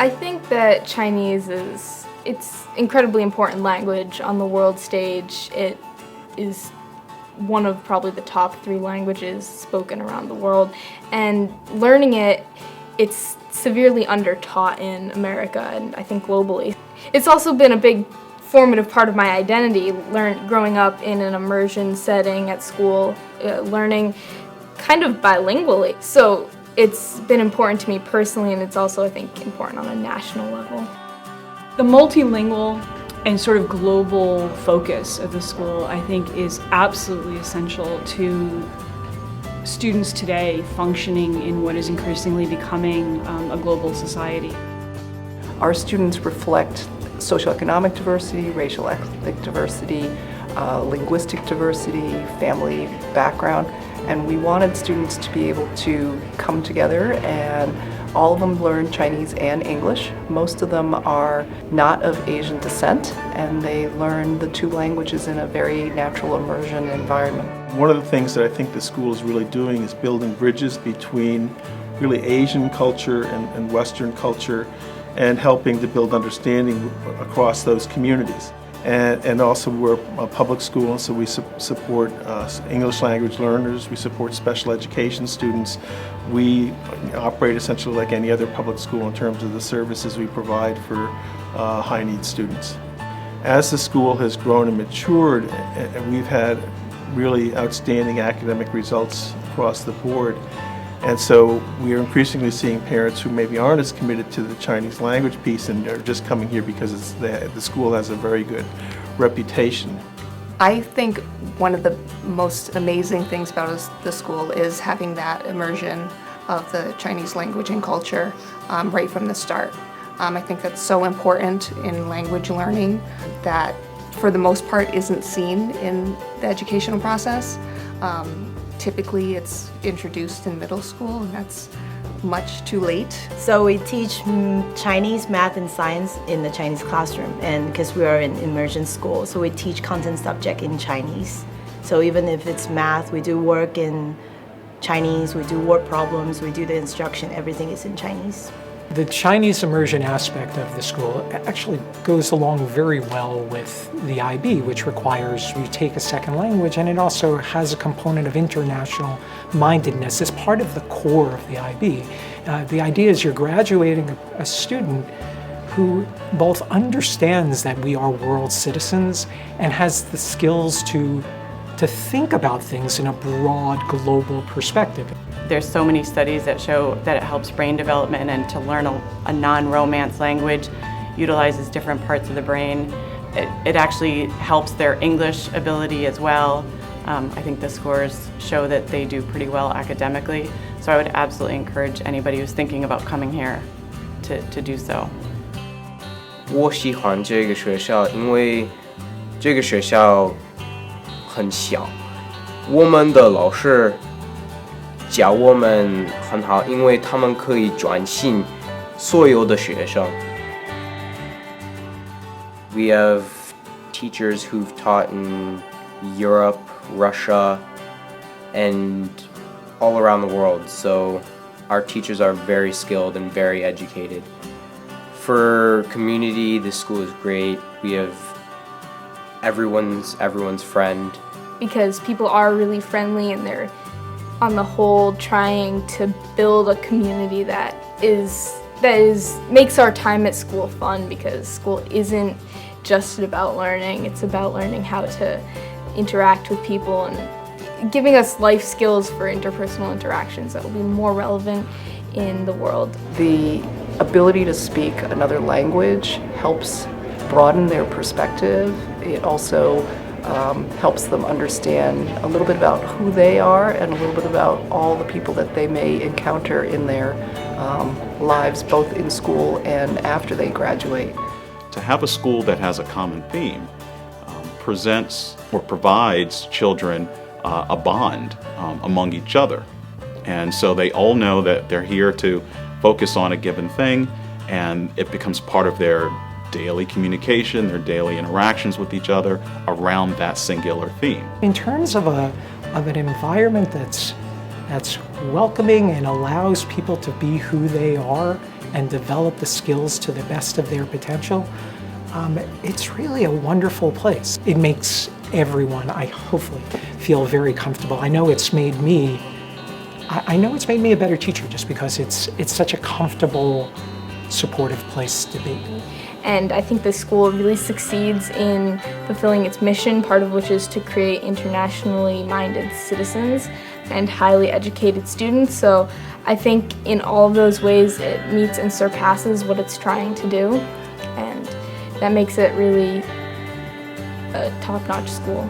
I think that Chinese it's incredibly important language on the world stage. It is one of probably the top 3 languages spoken around the world, and learning it's severely undertaught in America and I think globally. It's also been a big formative part of my identity, growing up in an immersion setting at school, learning kind of bilingually. So it's been important to me personally, and it's also, I think, important on a national level. The multilingual and sort of global focus of the school, I think, is absolutely essential to students today functioning in what is increasingly becoming a global society. Our students reflect socioeconomic diversity, racial ethnic diversity, linguistic diversity, family background, and we wanted students to be able to come together, and all of them learn Chinese and English. Most of them are not of Asian descent, and they learn the 2 languages in a very natural immersion environment. One of the things that I think the school is really doing is building bridges between really Asian culture and Western culture, and helping to build understanding across those communities. And also we're a public school, so we support English language learners, we support special education students. We operate essentially like any other public school in terms of the services we provide for high needs students. As the school has grown and matured, we've had really outstanding academic results across the board. And so we are increasingly seeing parents who maybe aren't as committed to the Chinese language piece and are just coming here because the school has a very good reputation. I think one of the most amazing things about the school is having that immersion of the Chinese language and culture right from the start. I think that's so important in language learning that for the most part isn't seen in the educational process. Typically it's introduced in middle school, and that's much too late. So we teach Chinese, math, and science in the Chinese classroom, and because we are in immersion school, so we teach content subject in Chinese. So even if it's math, we do work in Chinese, we do word problems, we do the instruction, everything is in Chinese. The Chinese immersion aspect of the school actually goes along very well with the IB, which requires you take a second language, and it also has a component of international mindedness as part of the core of the IB. The idea is you're graduating a student who both understands that we are world citizens and has the skills to think about things in a broad global perspective. There's so many studies that show that it helps brain development, and to learn a non-Romance language utilizes different parts of the brain. It actually helps their English ability as well. I think the scores show that they do pretty well academically, so I would absolutely encourage anybody who's thinking about coming here to do so. 我喜欢这个学校，因为这个学校很小，我们的老师教我们很好，因为他们可以专心所有的学生。We have teachers who've taught in Europe, Russia, and all around the world, so our teachers are very skilled and very educated. For community, the school is great. We have everyone's friend. Because people are really friendly, and they're on the whole trying to build a community that makes our time at school fun, because school isn't just about learning, it's about learning how to interact with people and giving us life skills for interpersonal interactions that will be more relevant in the world. The ability to speak another language helps broaden their perspective. It also helps them understand a little bit about who they are and a little bit about all the people that they may encounter in their lives, both in school and after they graduate. To have a school that has a common theme presents or provides children a bond among each other. And so they all know that they're here to focus on a given thing, and it becomes part of their daily communication, their daily interactions with each other around that singular theme. In terms of an environment that's welcoming and allows people to be who they are and develop the skills to the best of their potential, it's really a wonderful place. It makes everyone, I hopefully, feel very comfortable. I know it's made me a better teacher just because it's such a comfortable, supportive place to be. And I think the school really succeeds in fulfilling its mission, part of which is to create internationally minded citizens and highly educated students. So I think in all of those ways it meets and surpasses what it's trying to do, and that makes it really a top-notch school.